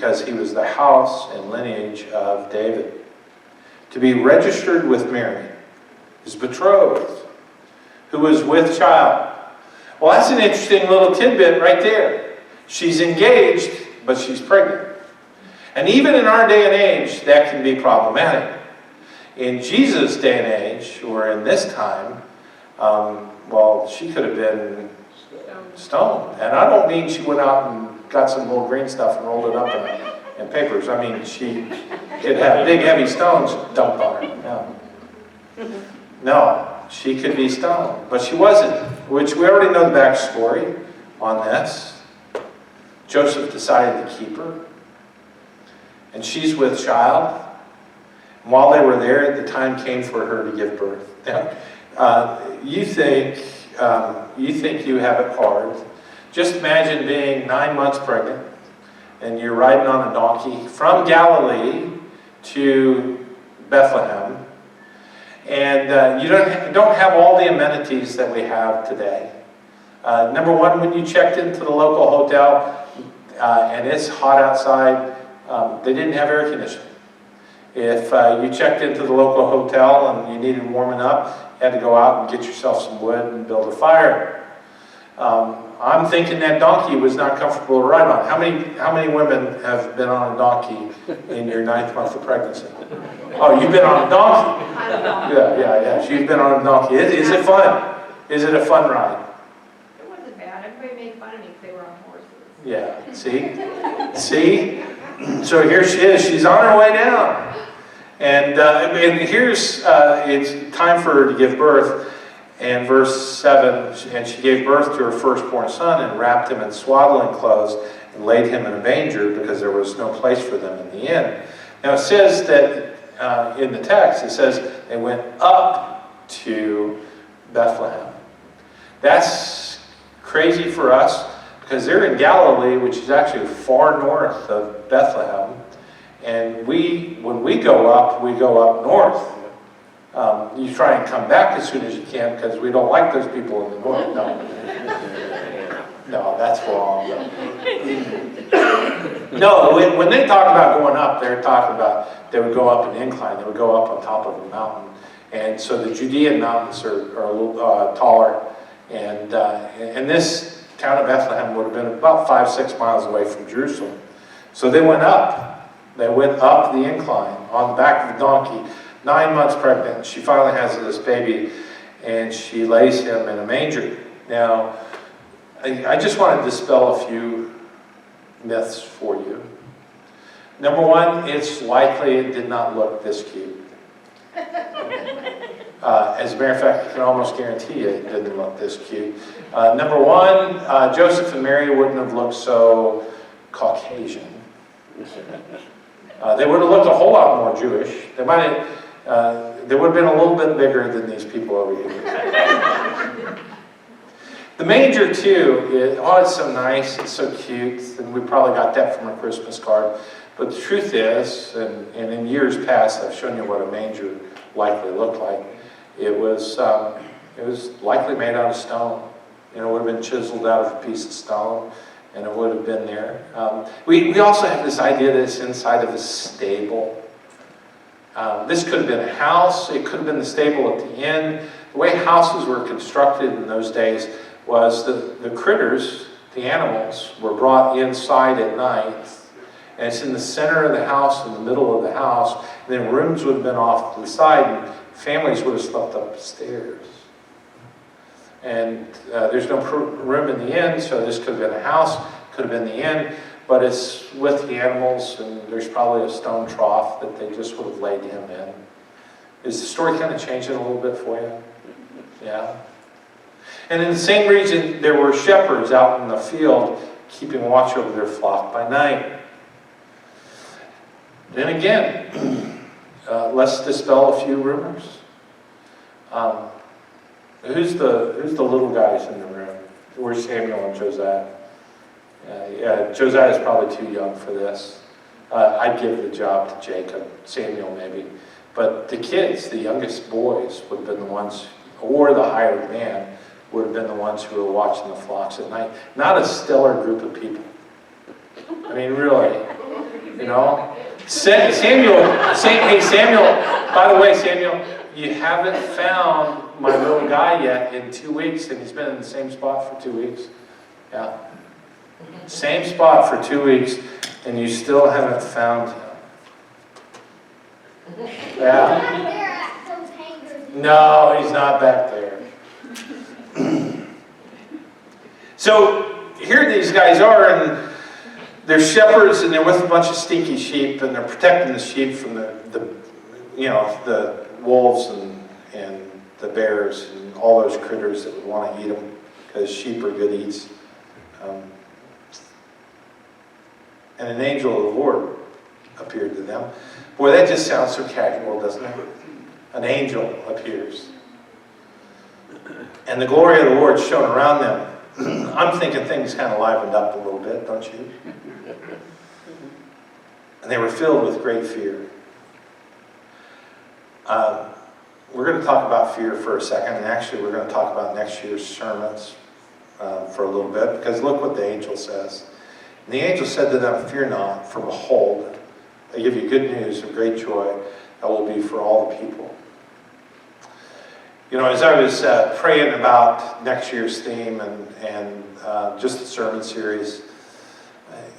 because he was the house and lineage of David. To be registered with Mary, his betrothed, who was with child. Well, that's an interesting little tidbit right there. She's engaged, but she's pregnant. And even in our day and age, that can be problematic. In Jesus' day and age, or in this time, well, she could have been stoned. And I don't mean she went out and got some little green stuff and rolled it up in papers. I mean, she could have big, heavy stones dumped on her. No, she could be stoned. But she wasn't, which we already know the backstory on this. Joseph decided to keep her. And she's with child. And while they were there, the time came for her to give birth. Now, you think you have it hard. Just imagine being 9 months pregnant, and you're riding on a donkey from Galilee to Bethlehem, and you don't have all the amenities that we have today. Number one, when you checked into the local hotel and it's hot outside, they didn't have air conditioning. If you checked into the local hotel and you needed warming up, you had to go out and get yourself some wood and build a fire. I'm thinking that donkey was not comfortable to ride on. How many women have been on a donkey in your 9th month of pregnancy? Oh, you've been on a donkey. Yeah. She's been on a donkey. Is it fun? Is it a fun ride? It wasn't bad. Everybody made fun of me if they were on horses. Yeah. See? So here she is. She's on her way down. And here's, it's time for her to give birth. And verse 7, and she gave birth to her firstborn son and wrapped him in swaddling clothes and laid him in a manger because there was no place for them in the inn. Now it says that in the text, it says they went up to Bethlehem. That's crazy for us because they're in Galilee, which is actually far north of Bethlehem. And when we go up north. You try and come back as soon as you can because we don't like those people in the north. No, that's wrong. No, when they talk about going up, they're talking about they would go up an incline. They would go up on top of a mountain. And so the Judean mountains are a little taller. And this town of Bethlehem would have been about 5-6 miles away from Jerusalem. So they went up. They went up the incline on the back of a donkey. 9 months pregnant, she finally has this baby, and she lays him in a manger. Now, I just want to dispel a few myths for you. Number one, it's likely it did not look this cute. As a matter of fact, I can almost guarantee you it didn't look this cute. Number one, Joseph and Mary wouldn't have looked so Caucasian. They would have looked a whole lot more Jewish. They would have been a little bit bigger than these people over here. The manger, too, it's so nice, it's so cute, and we probably got that from a Christmas card. But the truth is, and in years past, I've shown you what a manger likely looked like. It was likely made out of stone. It would have been chiseled out of a piece of stone, and it would have been there. We also have this idea that it's inside of a stable. This could have been a house. It could have been the stable at the inn. The way houses were constructed in those days was the critters, the animals, were brought inside at night. And it's in the center of the house, in the middle of the house. And then rooms would have been off to the side, and families would have slept up the stairs. And there's no room in the inn, so this could have been a house, could have been the inn. But it's with the animals, and there's probably a stone trough that they just would have laid him in. Is the story kind of changing a little bit for you? Yeah. And in the same region, there were shepherds out in the field keeping watch over their flock by night. Then again, let's dispel a few rumors. Who's the little guys in the room? Where's Samuel and Josiah? Josiah is probably too young for this. I'd give the job to Jacob, Samuel maybe. But the kids, the youngest boys, would have been the ones, or the hired man, would have been the ones who were watching the flocks at night. Not a stellar group of people. I mean, really. You know? Hey Samuel, by the way, Samuel, you haven't found my little guy yet in 2 weeks, and he's been in the same spot for 2 weeks. Yeah. Same spot for 2 weeks, and you still haven't found him. Yeah. No, he's not back there. So here these guys are, and they're shepherds, and they're with a bunch of stinky sheep, and they're protecting the sheep from the wolves and the bears and all those critters that would want to eat them, because sheep are good eats. And an angel of the Lord appeared to them. Boy, that just sounds so casual, doesn't it? An angel appears. And the glory of the Lord shone around them. I'm thinking things kind of livened up a little bit, don't you? And they were filled with great fear. We're going to talk about fear for a second, and actually we're going to talk about next year's sermons for a little bit, because look what the angel says. And the angel said to them, "Fear not, for behold, I give you good news of great joy that will be for all the people." You know, as I was praying about next year's theme and just the sermon series,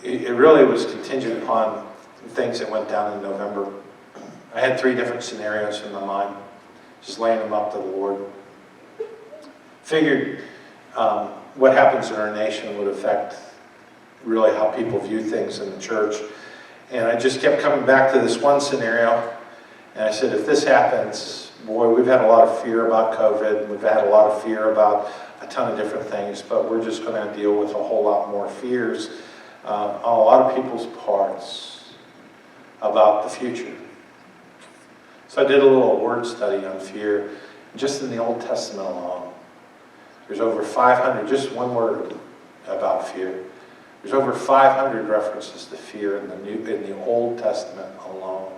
it really was contingent upon things that went down in November. I had 3 different scenarios in my mind, just laying them up to the Lord. Figured what happens in our nation would affect really how people view things in the church. And I just kept coming back to this one scenario, and I said, if this happens, boy, we've had a lot of fear about COVID, we've had a lot of fear about a ton of different things, but we're just going to deal with a whole lot more fears on a lot of people's parts about the future. So I did a little word study on fear, just in the Old Testament alone. There's over 500, just one word about fear. There's over 500 references to fear in the Old Testament alone.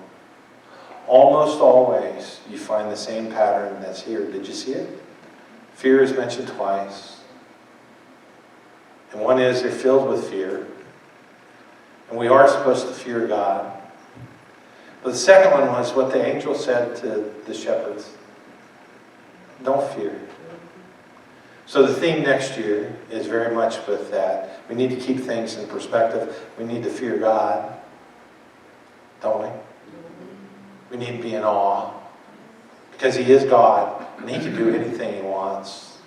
Almost always, you find the same pattern that's here. Did you see it? Fear is mentioned twice. And one is they're filled with fear. And we are supposed to fear God. But the second one was what the angel said to the shepherds. Don't fear. So the theme next year is very much with that. We need to keep things in perspective. We need to fear God, don't we? We need to be in awe, because He is God, and He can do anything He wants.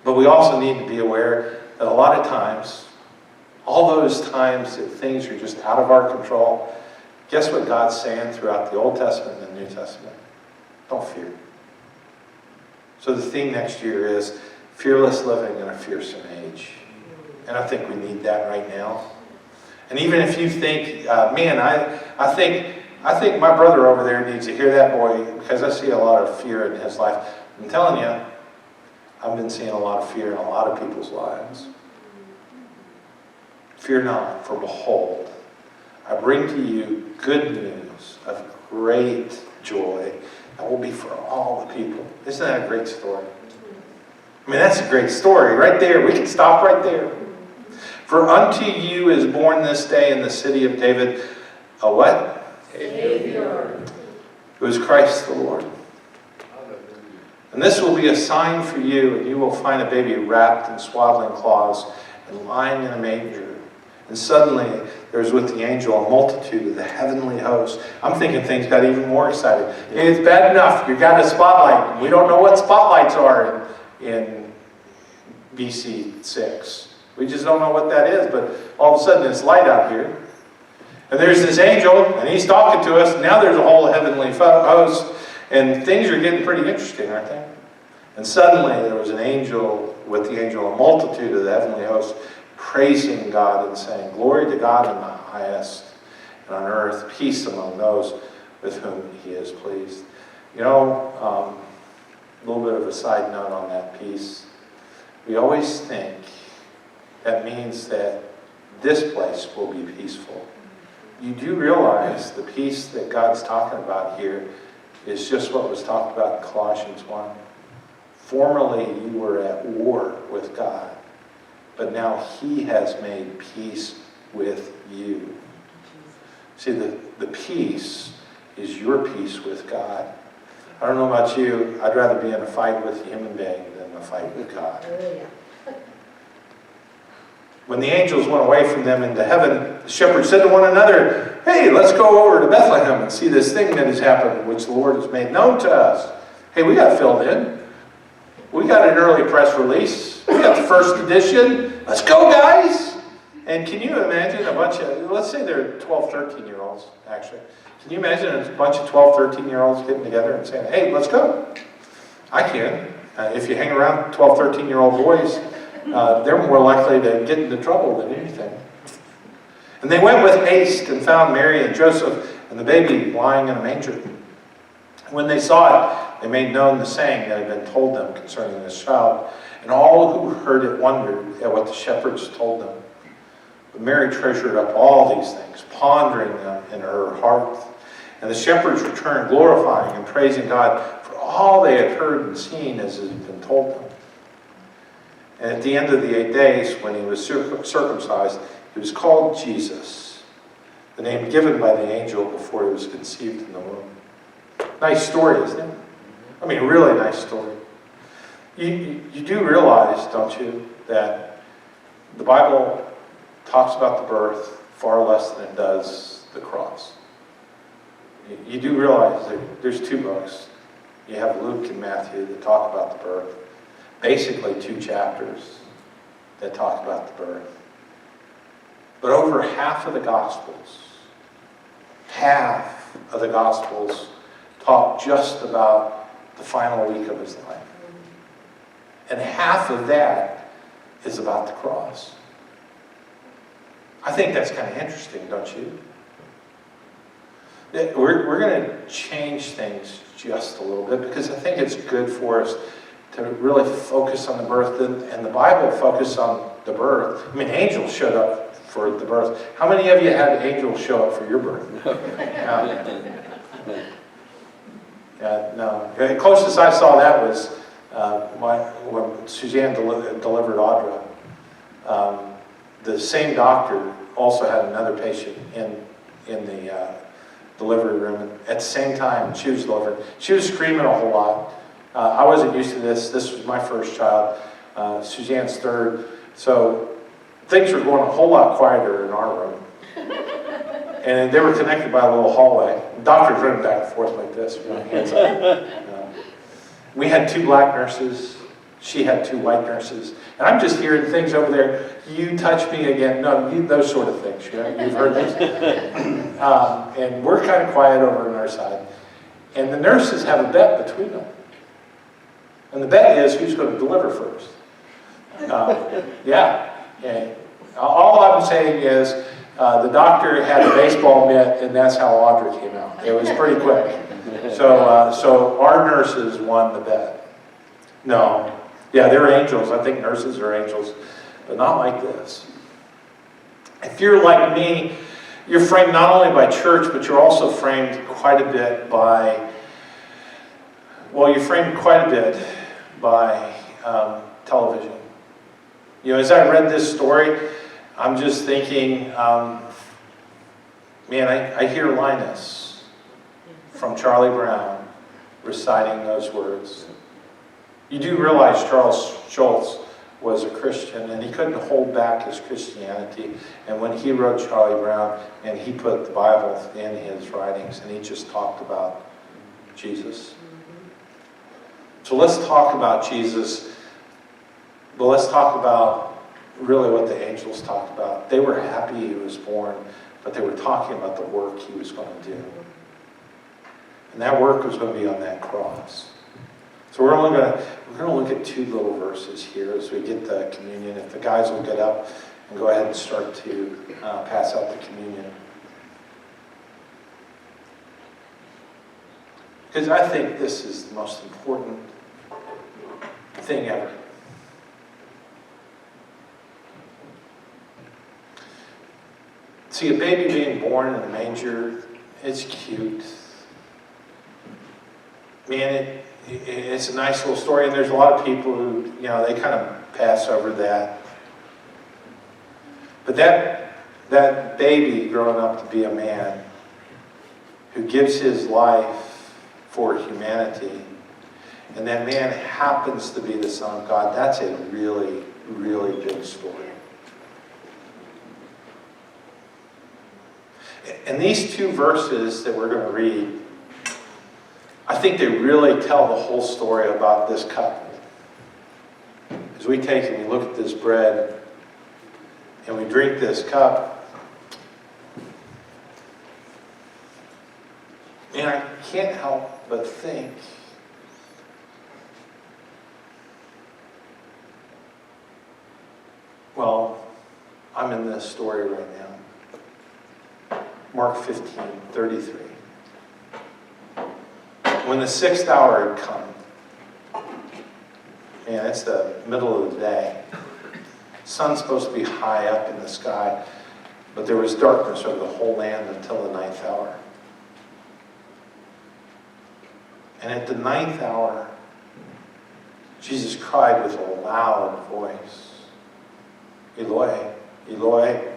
But we also need to be aware that a lot of times, all those times that things are just out of our control, guess what God's saying throughout the Old Testament and the New Testament? Don't fear. So the theme next year is fearless living in a fearsome age. And I think we need that right now. And even if you think, I think my brother over there needs to hear that, boy, because I see a lot of fear in his life. I'm telling you, I've been seeing a lot of fear in a lot of people's lives. Fear not, for behold, I bring to you good news of great joy that will be for all the people. Isn't that a great story? I mean, that's a great story right there. We can stop right there. For unto you is born this day in the city of David a what? Savior. Who is Christ the Lord. And this will be a sign for you, and you will find a baby wrapped in swaddling cloths and lying in a manger. And suddenly there was with the angel a multitude of the heavenly host. I'm thinking things got even more exciting. It's bad enough you got a spotlight. We don't know what spotlights are in BC 6. We just don't know what that is, but all of a sudden it's light out here. And there's this angel, and he's talking to us. Now there's a whole heavenly host, and things are getting pretty interesting, aren't they? And suddenly there was an angel, with the angel, a multitude of the heavenly host, praising God and saying, "Glory to God in the highest, and on earth peace among those with whom He is pleased." You know, a little bit of a side note on that piece. We always think that means that this place will be peaceful. You do realize the peace that God's talking about here is just what was talked about in Colossians 1. Formerly you were at war with God, but now He has made peace with you. See, the peace is your peace with God. I don't know about you, I'd rather be in a fight with a human being than a fight with God. When the angels went away from them into heaven, the shepherds said to one another, "Hey, let's go over to Bethlehem and see this thing that has happened, which the Lord has made known to us." Hey, we got filled in. We got an early press release. We got the first edition. Let's go, guys! And can you imagine a bunch of, let's say they're 12, 13-year-olds, actually. Can you imagine a bunch of 12, 13-year-olds getting together and saying, "Hey, let's go"? I can. If you hang around 12, 13-year-old boys, they're more likely to get into trouble than anything. And they went with haste and found Mary and Joseph and the baby lying in a manger. When they saw it, they made known the saying that had been told them concerning this child. And all who heard it wondered at what the shepherds told them. But Mary treasured up all these things, pondering them in her heart. And the shepherds returned, glorifying and praising God for all they had heard and seen as it had been told them. And at the end of the 8 days, when he was circumcised, he was called Jesus, the name given by the angel before he was conceived in the womb. Nice story, isn't it? I mean, really nice story. You do realize, don't you, that the Bible talks about the birth far less than it does the cross. You do realize that there's 2 books. You have Luke and Matthew that talk about the birth. Basically 2 chapters that talk about the birth. But over half of the Gospels talk just about the final week of his life. And half of that is about the cross. I think that's kind of interesting, don't you? We're going to change things just a little bit because I think it's good for us to really focus on the birth, and the Bible focus on the birth. I mean, angels showed up for the birth. How many of you had angels show up for your birth? No. The closest I saw that was when Suzanne delivered Audra. The same doctor also had another patient in the delivery room. And at the same time, she was delivering. She was screaming a whole lot. I wasn't used to this. This was my first child. Suzanne's third. So things were going a whole lot quieter in our room. And they were connected by a little hallway. The doctors running back and forth like this, hands up. We had 2 black nurses. She had 2 white nurses. And I'm just hearing things over there. You touch me again. No, those sort of things. You've heard this. And we're kind of quiet over on our side. And the nurses have a bet between them. And the bet is who's going to deliver first. And all I'm saying is the doctor had a baseball mitt, and that's how Audra came out. It was pretty quick. So our nurses won the bet. No. Yeah, they're angels. I think nurses are angels, but not like this. If you're like me, you're framed not only by church, but you're also framed quite a bit by, television. You know, as I read this story, I'm just thinking, I hear Linus from Charlie Brown reciting those words. You do realize Charles Schultz was a Christian, and he couldn't hold back his Christianity. And when he wrote Charlie Brown, and he put the Bible in his writings, and he just talked about Jesus. So let's talk about Jesus, but let's talk about really what the angels talked about. They were happy he was born, but they were talking about the work he was going to do. And that work was going to be on that cross. So we're going to look at 2 little verses here as we get the communion. If the guys will get up and go ahead and start to pass out the communion. Because I think this is the most important thing ever. See, a baby being born in a manger, it's cute. Man, it's a nice little story, and there's a lot of people who, they kind of pass over that. But that baby growing up to be a man who gives his life for humanity, and that man happens to be the Son of God, that's a really, really big story. And these two verses that we're going to read, I think they really tell the whole story about this cup. As we take and we look at this bread and we drink this cup, and I can't help but think, well, I'm in this story right now. Mark 15:33. When the 6th hour had come, man, it's the middle of the day. The sun's supposed to be high up in the sky, but there was darkness over the whole land until the 9th hour. And at the 9th hour, Jesus cried with a loud voice, Eloi, Eloi,